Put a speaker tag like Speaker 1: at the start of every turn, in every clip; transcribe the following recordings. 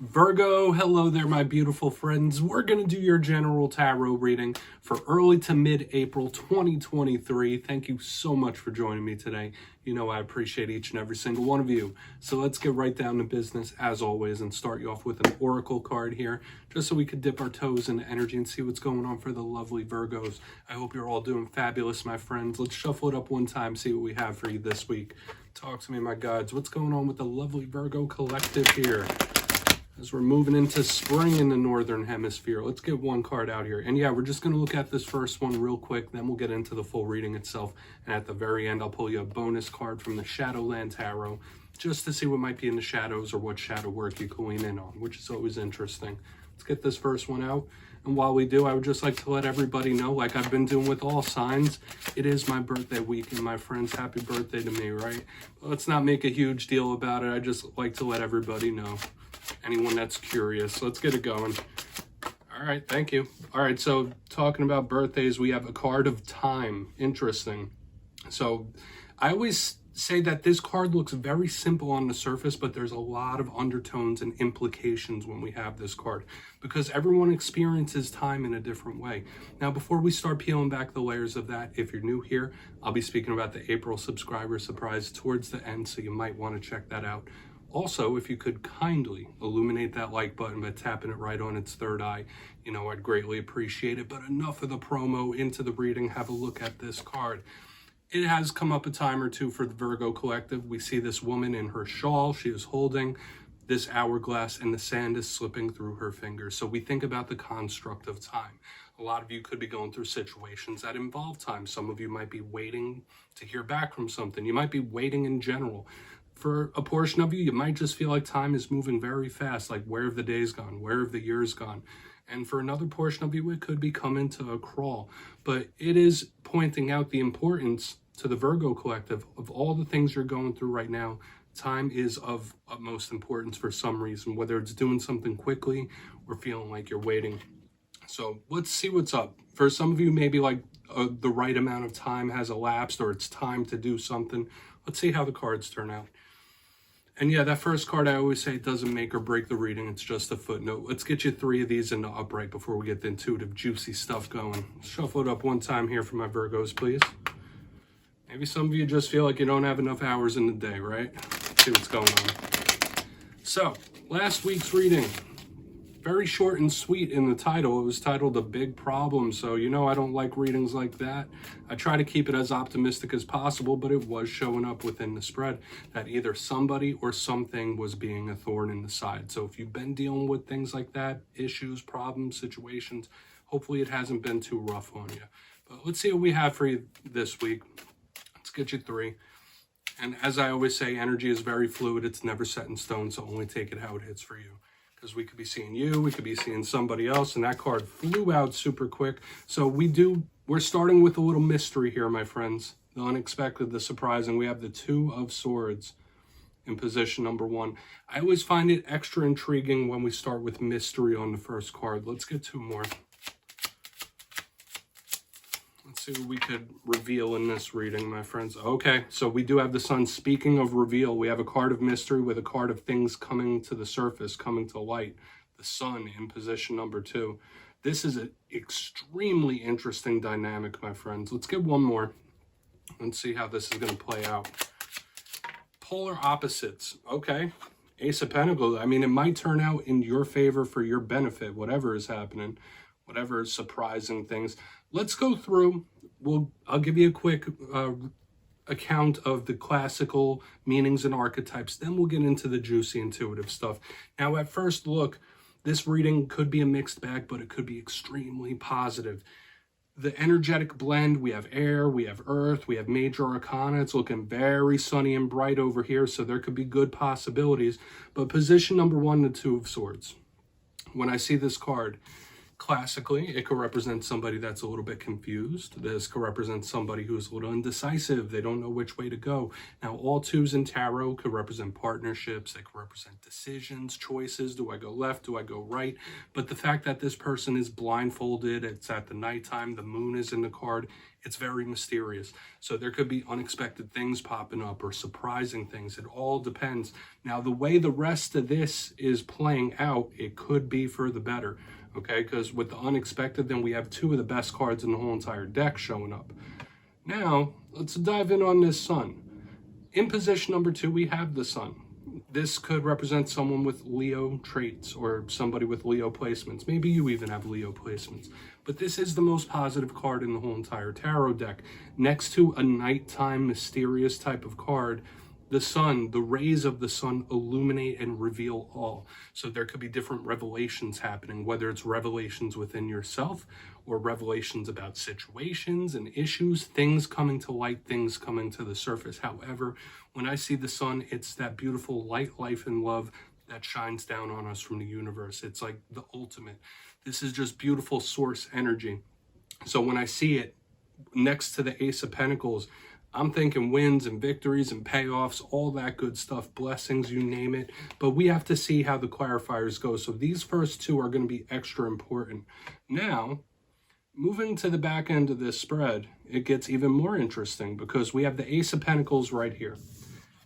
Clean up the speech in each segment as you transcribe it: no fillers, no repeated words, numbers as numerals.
Speaker 1: Virgo, hello there, my beautiful friends. We're going to do your general tarot reading for early to mid-April 2023. Thank you so much for joining me today. You know I appreciate each and every single one of you. So let's get right down to business, as always, and start you off with an oracle card here, just so we could dip our toes into energy and see what's going on for the lovely Virgos. I hope you're all doing fabulous, my friends. Let's shuffle it up one time, see what we have for you this week. Talk to me, my gods. What's going on with the lovely Virgo collective here? As we're moving into spring in the northern hemisphere, let's get one card out here. And yeah, we're just going to look at this first one real quick, then we'll get into the full reading itself. And at the very end, I'll pull you a bonus card from the Shadowland Tarot, just to see what might be in the shadows or what shadow work you can lean in on, which is always interesting. Let's get this first one out. And while we do, I would just like to let everybody know, like I've been doing with all signs, it is my birthday weekend, my friends. Happy birthday to me, right? But let's not make a huge deal about it. I just like to let everybody know. Anyone that's curious. Let's get it going. All right, thank you. All right, so talking about birthdays, we have a card of time. Interesting. So I always say that this card looks very simple on the surface, but there's a lot of undertones and implications when we have this card, because everyone experiences time in a different way. Now, before we start peeling back the layers of that, if you're new here, I'll be speaking about the April subscriber surprise towards the end, so you might want to check that out. Also, if you could kindly illuminate that like button by tapping it right on its third eye, you know, I'd greatly appreciate it. But enough of the promo, into the reading. Have a look at this card. It has come up a time or two for the Virgo collective. We see this woman in her shawl. She is holding this hourglass and the sand is slipping through her fingers. So we think about the construct of time. A lot of you could be going through situations that involve time. Some of you might be waiting to hear back from something. You might be waiting in general. For a portion of you, you might just feel like time is moving very fast, like where have the days gone, where have the years gone? And for another portion of you, it could be coming to a crawl. But it is pointing out the importance to the Virgo collective of all the things you're going through right now. Time is of utmost importance for some reason, whether it's doing something quickly or feeling like you're waiting. So let's see what's up. For some of you, maybe like the right amount of time has elapsed, or it's time to do something. Let's see how the cards turn out. And yeah, that first card, I always say, it doesn't make or break the reading. It's just a footnote. Let's get you 3 of these in the upright before we get the intuitive, juicy stuff going. Shuffle it up one time here for my Virgos, please. Maybe some of you just feel like you don't have enough hours in the day, right? Let's see what's going on. So, last week's reading, very short and sweet in the title. It was titled A Big Problem. So, you know, I don't like readings like that. I try to keep it as optimistic as possible, but it was showing up within the spread that either somebody or something was being a thorn in the side. So if you've been dealing with things like that, issues, problems, situations, hopefully it hasn't been too rough on you. But let's see what we have for you this week. Let's get you 3. And as I always say, energy is very fluid. It's never set in stone, so only take it how it hits for you. Because we could be seeing you, we could be seeing somebody else, and that card flew out super quick. So we're starting with a little mystery here, my friends. The unexpected, the surprising. We have the 2 of Swords in position number 1. I always find it extra intriguing when we start with mystery on the first card. Let's get 2 more. Let's see what we could reveal in this reading, my friends. Okay, so we do have the Sun. Speaking of reveal, we have a card of mystery with a card of things coming to the surface, coming to light. The Sun in position number 2. This is an extremely interesting dynamic, my friends. Let's get one more and see how this is going to play out. Polar opposites. Okay, Ace of Pentacles. I mean, it might turn out in your favor for your benefit, whatever is happening, whatever is surprising things. Let's go through. I'll give you a quick account of the classical meanings and archetypes. Then we'll get into the juicy intuitive stuff. Now, at first look, this reading could be a mixed bag, but it could be extremely positive. The energetic blend, we have air, we have earth, we have major arcana. It's looking very sunny and bright over here, so there could be good possibilities. But position number 1, the 2 of Swords. When I see this card, Classically, it could represent somebody that's a little bit confused. This could represent somebody who's a little indecisive. They don't know which way to go. Now, all twos in tarot could represent partnerships. They could represent decisions, choices. Do I go left? Do I go right? But the fact that this person is blindfolded, it's at the nighttime, the moon is in the card, it's very mysterious. So there could be unexpected things popping up or surprising things. It all depends. Now, the way the rest of this is playing out, it could be for the better. Okay, because with the unexpected, then we have two of the best cards in the whole entire deck showing up. Now, let's dive in on this sun. In position number 2, we have the sun. This could represent someone with Leo traits or somebody with Leo placements. Maybe you even have Leo placements. But this is the most positive card in the whole entire tarot deck. Next to a nighttime mysterious type of card, the sun, the rays of the sun illuminate and reveal all. So there could be different revelations happening, whether it's revelations within yourself or revelations about situations and issues, things coming to light, things coming to the surface. However, when I see the sun, it's that beautiful light, life, and love that shines down on us from the universe. It's like the ultimate. This is just beautiful source energy. So when I see it next to the Ace of Pentacles, I'm thinking wins and victories and payoffs, all that good stuff, blessings, you name it. But we have to see how the clarifiers go. So these first two are going to be extra important. Now, moving to the back end of this spread, it gets even more interesting because we have the Ace of Pentacles right here.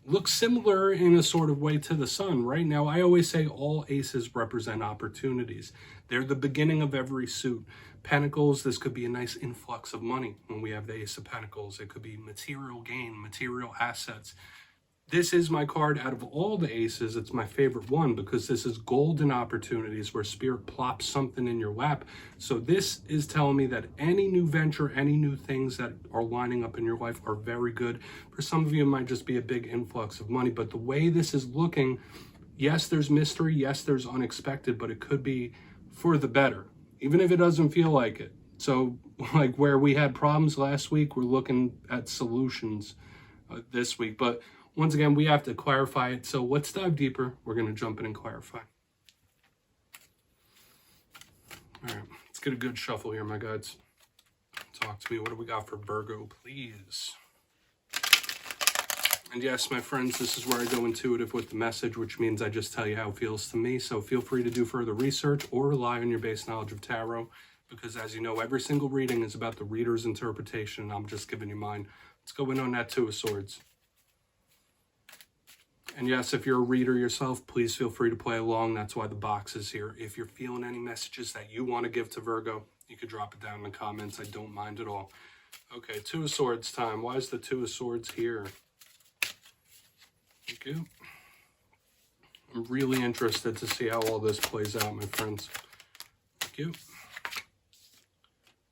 Speaker 1: Looks similar in a sort of way to the sun, right? Now, I always say all aces represent opportunities. They're the beginning of every suit. Pentacles, this could be a nice influx of money when we have the Ace of Pentacles. It could be material gain, material assets. This is my card out of all the aces. It's my favorite one because this is golden opportunities where spirit plops something in your lap. So this is telling me that any new venture, any new things that are lining up in your life are very good. For some of you, it might just be a big influx of money. But the way this is looking, yes, there's mystery. Yes, there's unexpected, but it could be for the better, even if it doesn't feel like it. So like where we had problems last week, we're looking at solutions this week. But once again, we have to clarify it. So let's dive deeper. We're going to jump in and clarify. All right, let's get a good shuffle here, my guides. Talk to me. What do we got for Virgo, please? And yes, my friends, this is where I go intuitive with the message, which means I just tell you how it feels to me. So feel free to do further research or rely on your base knowledge of tarot, because as you know, every single reading is about the reader's interpretation, and I'm just giving you mine. Let's go in on that Two of Swords. And yes, if you're a reader yourself, please feel free to play along. That's why the box is here. If you're feeling any messages that you want to give to Virgo, you could drop it down in the comments. I don't mind at all. Okay, Two of Swords time. Why is the Two of Swords here? Thank you. I'm really interested to see how all this plays out, my friends. Thank you.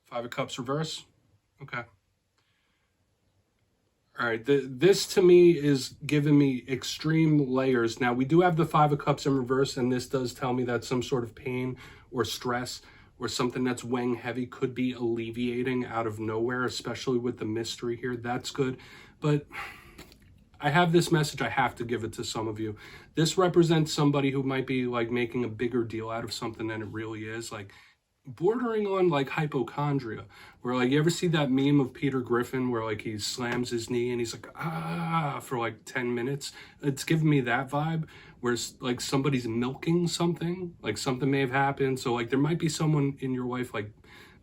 Speaker 1: Five of Cups reverse. Okay. All right, this to me is giving me extreme layers. Now, we do have the Five of Cups in reverse, and this does tell me that some sort of pain or stress or something that's weighing heavy could be alleviating out of nowhere, especially with the mystery here. That's good. But I have this message. I have to give it to some of you. This represents somebody who might be like making a bigger deal out of something than it really is. Like, bordering on like hypochondria, where like you ever see that meme of Peter Griffin where like he slams his knee and he's like for like 10 minutes. It's giving me that vibe where it's like somebody's milking something, like something may have happened. So like there might be someone in your life like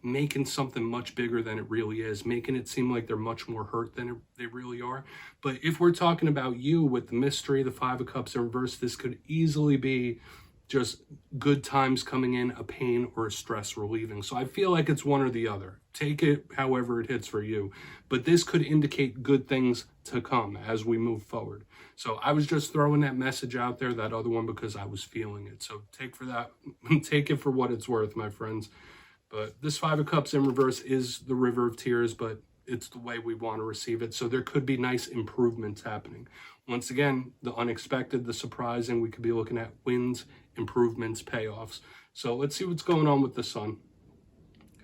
Speaker 1: making something much bigger than it really is, making it seem like they're much more hurt than they really are. But if we're talking about you with the mystery, the Five of Cups in reverse, this could easily be just good times coming in, a pain or a stress relieving. So I feel like it's one or the other. Take it however it hits for you. But this could indicate good things to come as we move forward. So I was just throwing that message out there, that other one, because I was feeling it. So take it for what it's worth, my friends. But this Five of Cups in reverse is the River of Tears, but it's the way we want to receive it. So there could be nice improvements happening. Once again, the unexpected, the surprising, we could be looking at wins, improvements, payoffs. So let's see what's going on with the sun.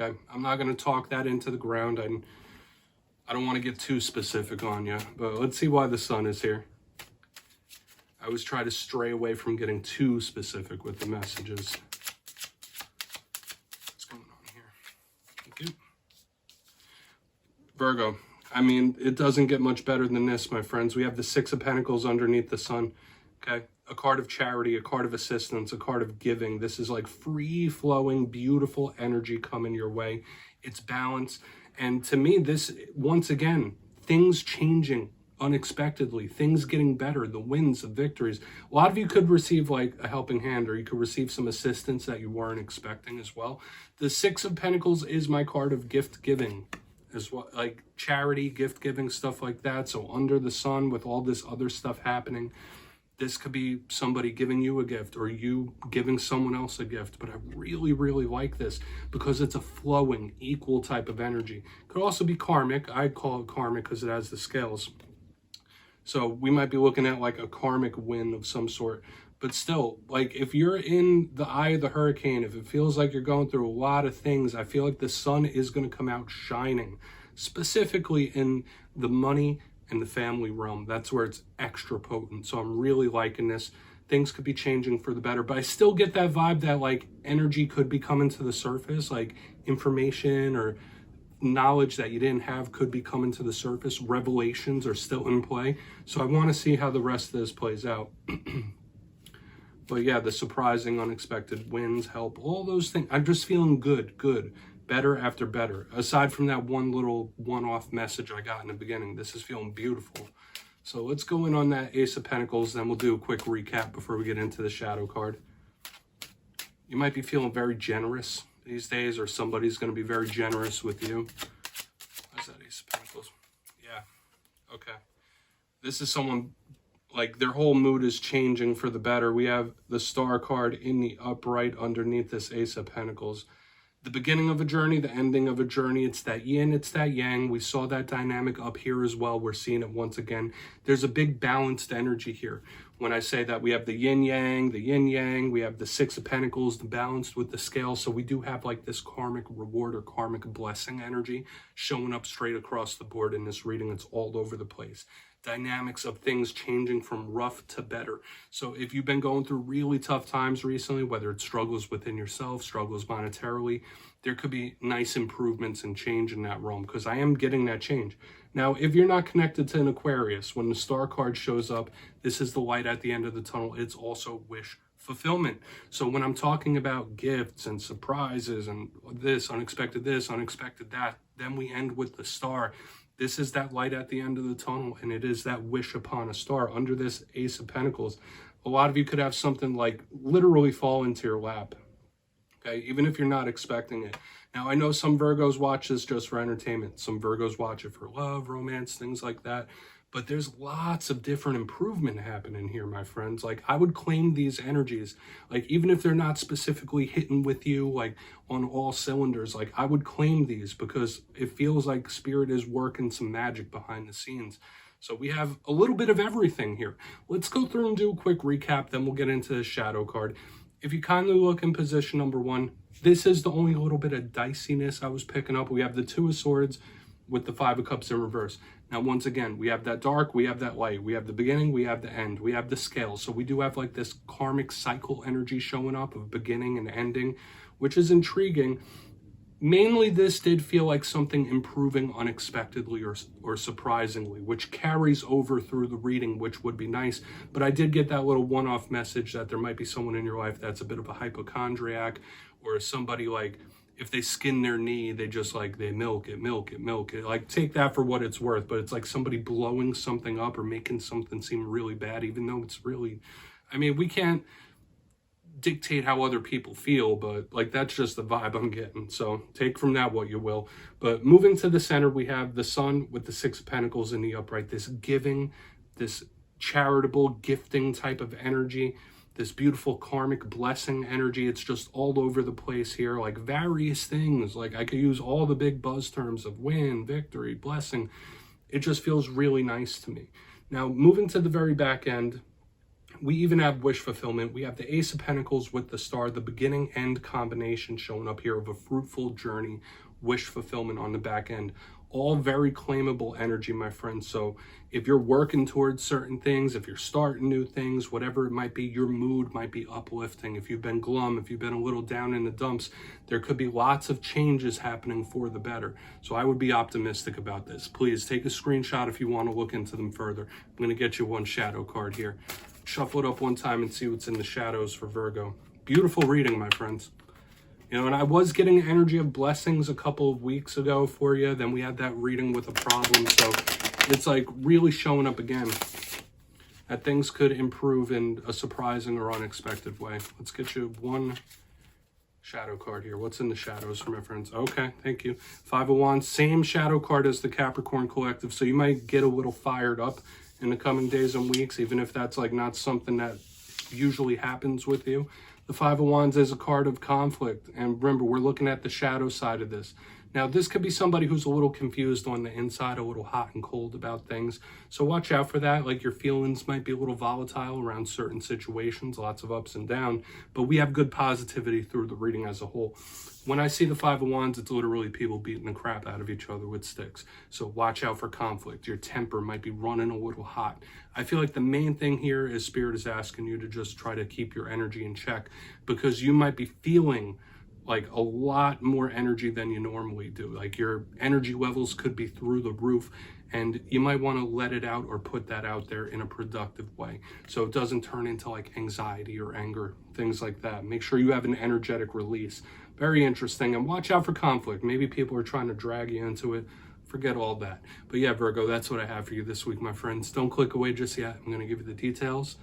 Speaker 1: Okay, I'm not going to talk that into the ground. I don't want to get too specific on you, but let's see why the sun is here. I always try to stray away from getting too specific with the messages. Virgo, I mean, it doesn't get much better than this, my friends. We have the Six of Pentacles underneath the sun, okay? A card of charity, a card of assistance, a card of giving. This is like free-flowing, beautiful energy coming your way. It's balance. And to me, this, once again, things changing unexpectedly, things getting better, the wins, the victories. A lot of you could receive like a helping hand, or you could receive some assistance that you weren't expecting as well. The Six of Pentacles is my card of gift giving as well, like charity, gift giving, stuff like that. So under the sun, with all this other stuff happening, this could be somebody giving you a gift or you giving someone else a gift. But I really, really like this because it's a flowing, equal type of energy. Could also be karmic. I call it karmic because it has the scales. So we might be looking at like a karmic win of some sort. But still, like if you're in the eye of the hurricane, if it feels like you're going through a lot of things, I feel like the sun is going to come out shining, specifically in the money and the family realm. That's where it's extra potent. So I'm really liking this. Things could be changing for the better, but I still get that vibe that like energy could be coming to the surface, like information or knowledge that you didn't have could be coming to the surface. Revelations are still in play. So I want to see how the rest of this plays out. But yeah, the surprising, unexpected wins help, all those things. I'm just feeling good, better after better. Aside from that one little one-off message I got in the beginning, this is feeling beautiful. So let's go in on that Ace of Pentacles, then we'll do a quick recap before we get into the shadow card. You might be feeling very generous these days, or somebody's going to be very generous with you. What's that Ace of Pentacles? Yeah, okay. This is someone, like their whole mood is changing for the better. We have the Star card in the upright underneath this Ace of Pentacles. The beginning of a journey, the ending of a journey. It's that yin, it's that yang. We saw that dynamic up here as well. We're seeing it once again. There's a big balanced energy here. When I say that, we have the yin yang, we have the Six of Pentacles, the balanced with the scale. So we do have like this karmic reward or karmic blessing energy showing up straight across the board in this reading. It's all over the place. Dynamics of things changing from rough to better. So if you've been going through really tough times recently, whether it's struggles within yourself, struggles monetarily, there could be nice improvements and change in that realm, because I am getting that change. Now, if you're not connected to an Aquarius, when the Star card shows up, this is the light at the end of the tunnel. It's also wish fulfillment. So when I'm talking about gifts and surprises and this, unexpected that, then we end with the Star. This is that light at the end of the tunnel, and it is that wish upon a star. Under this Ace of Pentacles, a lot of you could have something like literally fall into your lap, okay, even if you're not expecting it. Now, I know some Virgos watch this just for entertainment. Some Virgos watch it for love, romance, things like that. But there's lots of different improvement happening here, my friends. Like, I would claim these energies, like, even if they're not specifically hitting with you, like, on all cylinders, like, I would claim these because it feels like Spirit is working some magic behind the scenes. So we have a little bit of everything here. Let's go through and do a quick recap, then we'll get into the shadow card. If you kindly look in position number 1, this is the only little bit of diciness I was picking up. We have the Two of Swords with the Five of Cups in reverse. Now, once again, we have that dark, we have that light, we have the beginning, we have the end, we have the scale. So we do have like this karmic cycle energy showing up of beginning and ending, which is intriguing. Mainly, this did feel like something improving unexpectedly or surprisingly, which carries over through the reading, which would be nice. But I did get that little one-off message that there might be someone in your life that's a bit of a hypochondriac, or somebody like, if they skin their knee, they just like, they milk it. Like, take that for what it's worth, but it's like somebody blowing something up or making something seem really bad, even though it's really, I mean, we can't dictate how other people feel, but like, that's just the vibe I'm getting. So take from that what you will. But moving to the center, we have the sun with the Six of Pentacles in the upright, this giving, this charitable gifting type of energy, this beautiful karmic blessing energy. It's just all over the place here, like various things. Like, I could use all the big buzz terms of win, victory, blessing. It just feels really nice to me. Now, moving to the very back end, we even have wish fulfillment. We have the Ace of Pentacles with the Star, the beginning end combination showing up here of a fruitful journey, wish fulfillment on the back end. all very claimable energy, my friends. So if you're working towards certain things, if you're starting new things, whatever it might be, your mood might be uplifting. If you've been glum, if you've been a little down in the dumps, there could be lots of changes happening for the better. So I would be optimistic about this. Please take a screenshot if you want to look into them further. I'm going to get you one shadow card here. Shuffle it up one time and see what's in the shadows for Virgo. Beautiful reading, my friends. You know, and I was getting energy of blessings a couple of weeks ago for you. Then we had that reading with a problem. So it's like really showing up again that things could improve in a surprising or unexpected way. Let's get you one shadow card here. What's in the shadows for my friends? Okay, thank you. Five of Wands, same shadow card as the Capricorn collective. So you might get a little fired up in the coming days and weeks, even if that's like not something that usually happens with you. The Five of Wands is a card of conflict. And remember, we're looking at the shadow side of this. Now, this could be somebody who's a little confused on the inside, a little hot and cold about things. So watch out for that. Like your feelings might be a little volatile around certain situations, lots of ups and downs. But we have good positivity through the reading as a whole. When I see the Five of Wands, it's literally people beating the crap out of each other with sticks. So watch out for conflict. Your temper might be running a little hot. I feel like the main thing here is Spirit is asking you to just try to keep your energy in check, because you might be feeling like a lot more energy than you normally do. Like your energy levels could be through the roof, and you might want to let it out or put that out there in a productive way, so it doesn't turn into like anxiety or anger, things like that. Make sure you have an energetic release. Very interesting. And watch out for conflict. Maybe people are trying to drag you into it. Forget all that. But yeah, Virgo, that's what I have for you this week, my friends. Don't click away just yet. I'm going to give you the details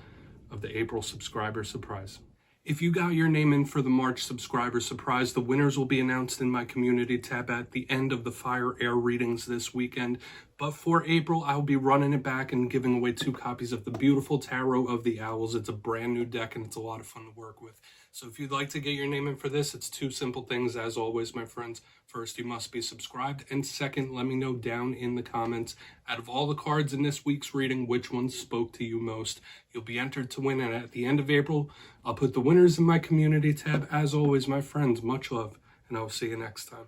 Speaker 1: of the April subscriber surprise. If you got your name in for the March subscriber surprise, the winners will be announced in my community tab at the end of the Fire Air readings this weekend. But for April, I'll be running it back and giving away 2 copies of the beautiful Tarot of the Owls. It's a brand new deck and it's a lot of fun to work with. So if you'd like to get your name in for this, it's 2 simple things as always, my friends. First, you must be subscribed. And second, let me know down in the comments, out of all the cards in this week's reading, which ones spoke to you most. You'll be entered to win. And at the end of April, I'll put the winners in my community tab. As always, my friends, much love, and I'll see you next time.